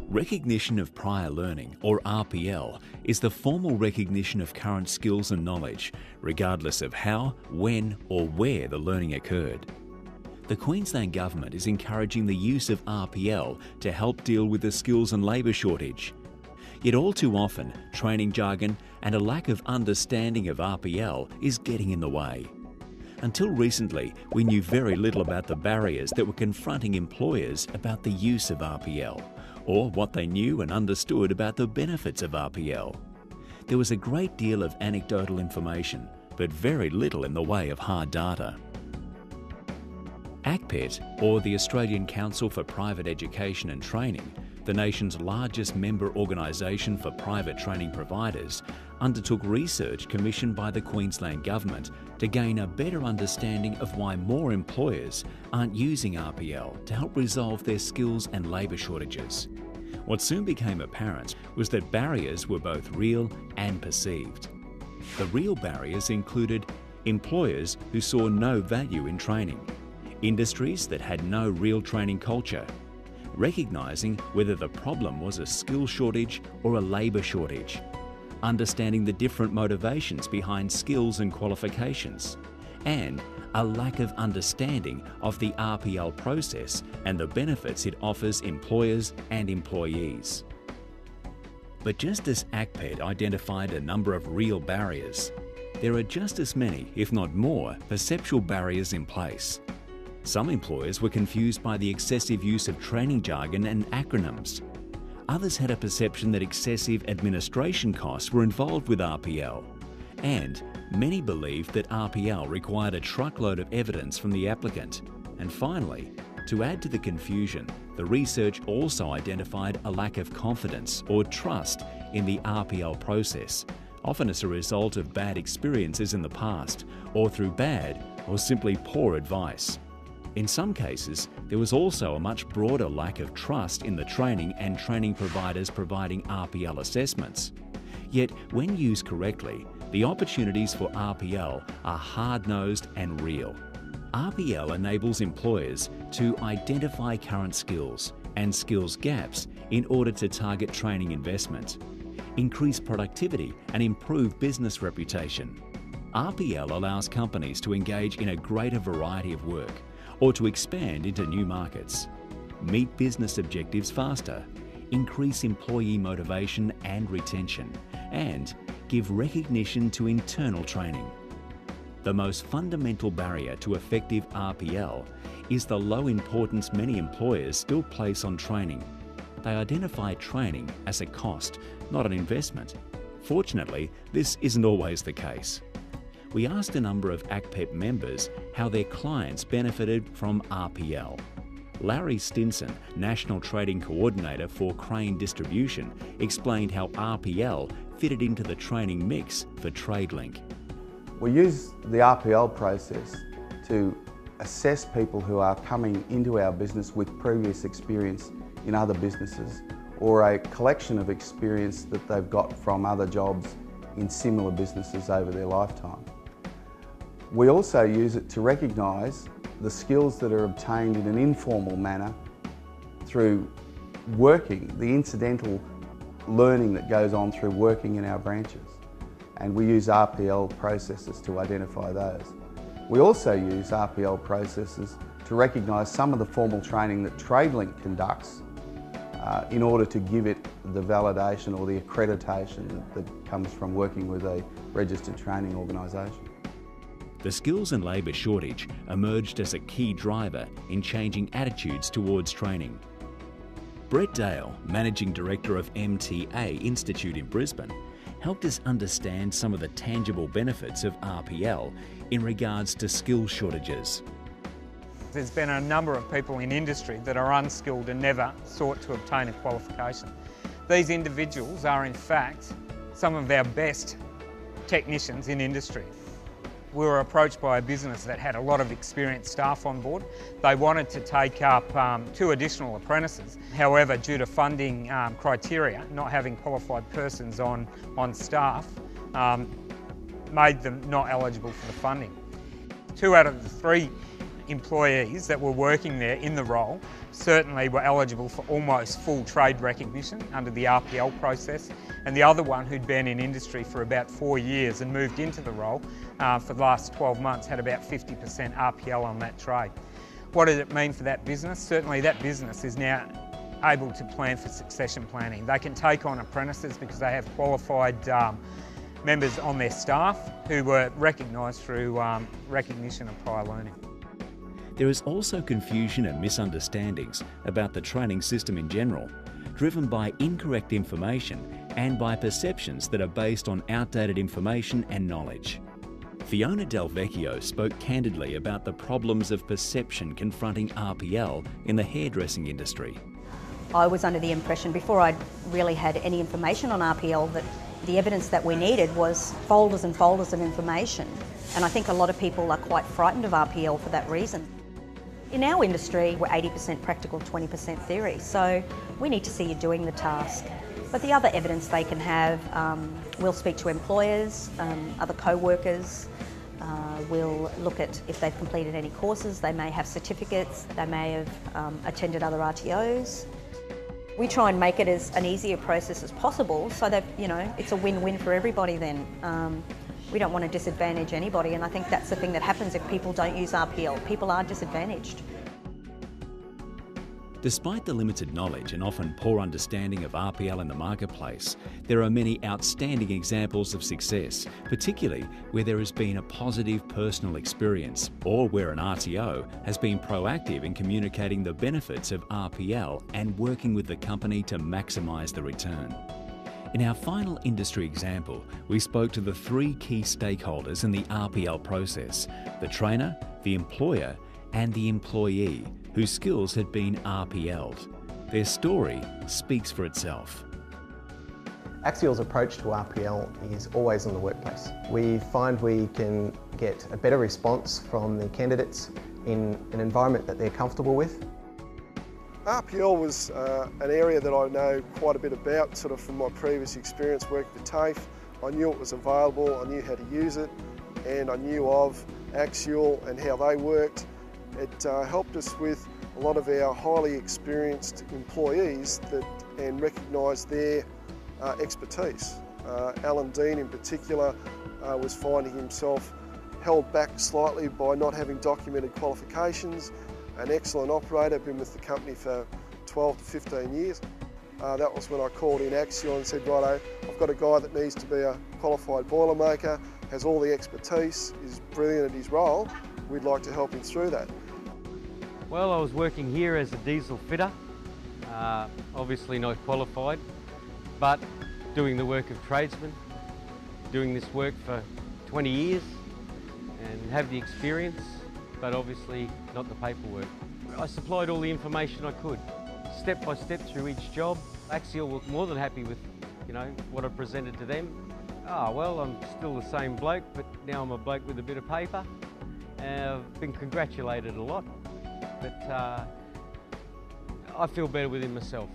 Recognition of prior learning, or RPL, is the formal recognition of current skills and knowledge, regardless of how, when or where the learning occurred. The Queensland Government is encouraging the use of RPL to help deal with the skills and labour shortage. Yet all too often, training jargon and a lack of understanding of RPL is getting in the way. Until recently, we knew very little about the barriers that were confronting employers about the use of RPL, or what they knew and understood about the benefits of RPL. There was a great deal of anecdotal information, but very little in the way of hard data. ACPET, or the Australian Council for Private Education and Training, the nation's largest member organisation for private training providers, undertook research commissioned by the Queensland Government to gain a better understanding of why more employers aren't using RPL to help resolve their skills and labour shortages. What soon became apparent was that barriers were both real and perceived. The real barriers included employers who saw no value in training, industries that had no real training culture, recognising whether the problem was a skill shortage or a labour shortage, understanding the different motivations behind skills and qualifications, and a lack of understanding of the RPL process and the benefits it offers employers and employees. But just as ACPET identified a number of real barriers, there are just as many, if not more, perceptual barriers in place. Some employers were confused by the excessive use of training jargon and acronyms. Others had a perception that excessive administration costs were involved with RPL. And many believed that RPL required a truckload of evidence from the applicant. And finally, to add to the confusion, the research also identified a lack of confidence or trust in the RPL process, often as a result of bad experiences in the past, or through bad or simply poor advice. In some cases, there was also a much broader lack of trust in the training and training providers providing RPL assessments. Yet, when used correctly, the opportunities for RPL are hard-nosed and real. RPL enables employers to identify current skills and skills gaps in order to target training investment, increase productivity and improve business reputation. RPL allows companies to engage in a greater variety of work, or to expand into new markets, meet business objectives faster, increase employee motivation and retention, and give recognition to internal training. The most fundamental barrier to effective RPL is the low importance many employers still place on training. They identify training as a cost, not an investment. Fortunately, this isn't always the case. We asked a number of ACPET members how their clients benefited from RPL. Larry Stinson, National Trading Coordinator for Crane Distribution, explained how RPL fitted into the training mix for TradeLink. We use the RPL process to assess people who are coming into our business with previous experience in other businesses, or a collection of experience that they've got from other jobs in similar businesses over their lifetime. We also use it to recognise the skills that are obtained in an informal manner through working, the incidental learning that goes on through working in our branches. And we use RPL processes to identify those. We also use RPL processes to recognise some of the formal training that TradeLink conducts in order to give it the validation or the accreditation that comes from working with a registered training organisation. The skills and labour shortage emerged as a key driver in changing attitudes towards training. Brett Dale, Managing Director of MTA Institute in Brisbane, helped us understand some of the tangible benefits of RPL in regards to skill shortages. There's been a number of people in industry that are unskilled and never sought to obtain a qualification. These individuals are in fact some of our best technicians in industry. We were approached by a business that had a lot of experienced staff on board. They wanted to take up 2 additional apprentices. However, due to funding criteria, not having qualified persons on staff made them not eligible for the funding. 2 out of the 3 employees that were working there in the role certainly were eligible for almost full trade recognition under the RPL process, and the other one, who'd been in industry for about 4 years and moved into the role for the last 12 months, had about 50% RPL on that trade. What did it mean for that business? Certainly that business is now able to plan for succession planning. They can take on apprentices because they have qualified members on their staff who were recognised through recognition of prior learning. There is also confusion and misunderstandings about the training system in general, driven by incorrect information and by perceptions that are based on outdated information and knowledge. Fiona Del Vecchio spoke candidly about the problems of perception confronting RPL in the hairdressing industry. I was under the impression, before I'd really had any information on RPL, that the evidence that we needed was folders and folders of information. And I think a lot of people are quite frightened of RPL for that reason. In our industry, we're 80% practical, 20% theory, so we need to see you doing the task. But the other evidence they can have, we'll speak to employers, other co-workers, we'll look at if they've completed any courses, they may have certificates, they may have attended other RTOs. We try and make it as an easier process as possible so that, you know, it's a win-win for everybody then. We don't want to disadvantage anybody, and I think that's the thing that happens if people don't use RPL. People are disadvantaged. Despite the limited knowledge and often poor understanding of RPL in the marketplace, there are many outstanding examples of success, particularly where there has been a positive personal experience or where an RTO has been proactive in communicating the benefits of RPL and working with the company to maximise the return. In our final industry example, we spoke to the 3 key stakeholders in the RPL process: the trainer, the employer and the employee, whose skills had been RPL'd. Their story speaks for itself. Axial's approach to RPL is always in the workplace. We find we can get a better response from the candidates in an environment that they're comfortable with. RPL was an area that I know quite a bit about, sort of from my previous experience working for TAFE. I knew it was available, I knew how to use it, and I knew of Axial and how they worked. It helped us with a lot of our highly experienced employees and recognised their expertise. Alan Dean in particular was finding himself held back slightly by not having documented qualifications. An excellent operator, been with the company for 12 to 15 years. That was when I called in Axial and said, righto, I've got a guy that needs to be a qualified boilermaker, has all the expertise, is brilliant at his role. We'd like to help him through that. Well, I was working here as a diesel fitter, obviously not qualified, but doing the work of tradesmen, doing this work for 20 years and have the experience, but obviously not the paperwork. I supplied all the information I could, step by step through each job. Axial were more than happy with, you know, what I presented to them. Well, I'm still the same bloke, but now I'm a bloke with a bit of paper. I've been congratulated a lot, but I feel better within myself.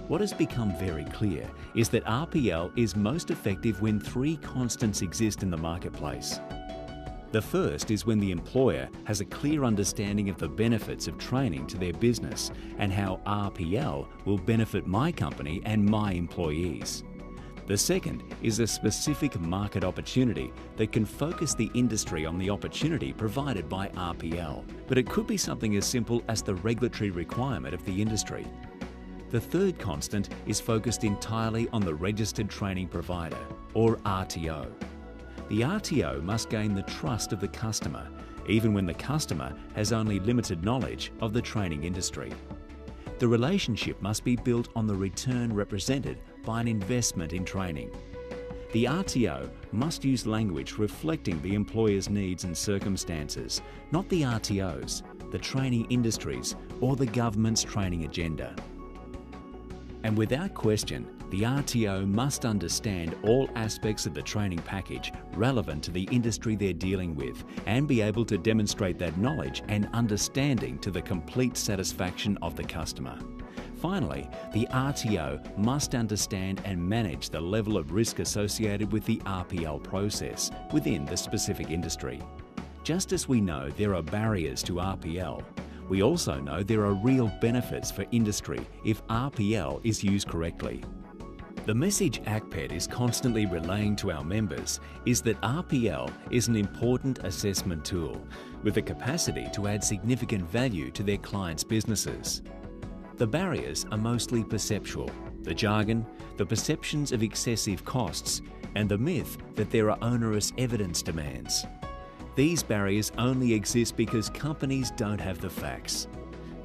What has become very clear is that RPL is most effective when 3 constants exist in the marketplace. The first is when the employer has a clear understanding of the benefits of training to their business and how RPL will benefit my company and my employees. The second is a specific market opportunity that can focus the industry on the opportunity provided by RPL, but it could be something as simple as the regulatory requirement of the industry. The third constant is focused entirely on the registered training provider, or RTO. The RTO must gain the trust of the customer, even when the customer has only limited knowledge of the training industry. The relationship must be built on the return represented by an investment in training. The RTO must use language reflecting the employer's needs and circumstances, not the RTO's, the training industries, or the government's training agenda. And without question, the RTO must understand all aspects of the training package relevant to the industry they're dealing with and be able to demonstrate that knowledge and understanding to the complete satisfaction of the customer. Finally, the RTO must understand and manage the level of risk associated with the RPL process within the specific industry. Just as we know there are barriers to RPL, we also know there are real benefits for industry if RPL is used correctly. The message ACPET is constantly relaying to our members is that RPL is an important assessment tool with the capacity to add significant value to their clients' businesses. The barriers are mostly perceptual, the jargon, the perceptions of excessive costs, and the myth that there are onerous evidence demands. These barriers only exist because companies don't have the facts.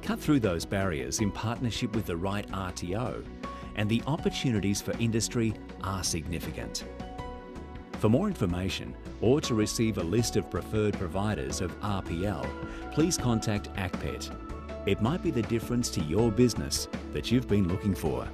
Cut through those barriers in partnership with the right RTO, and the opportunities for industry are significant. For more information or to receive a list of preferred providers of RPL, please contact ACPET. It might be the difference to your business that you've been looking for.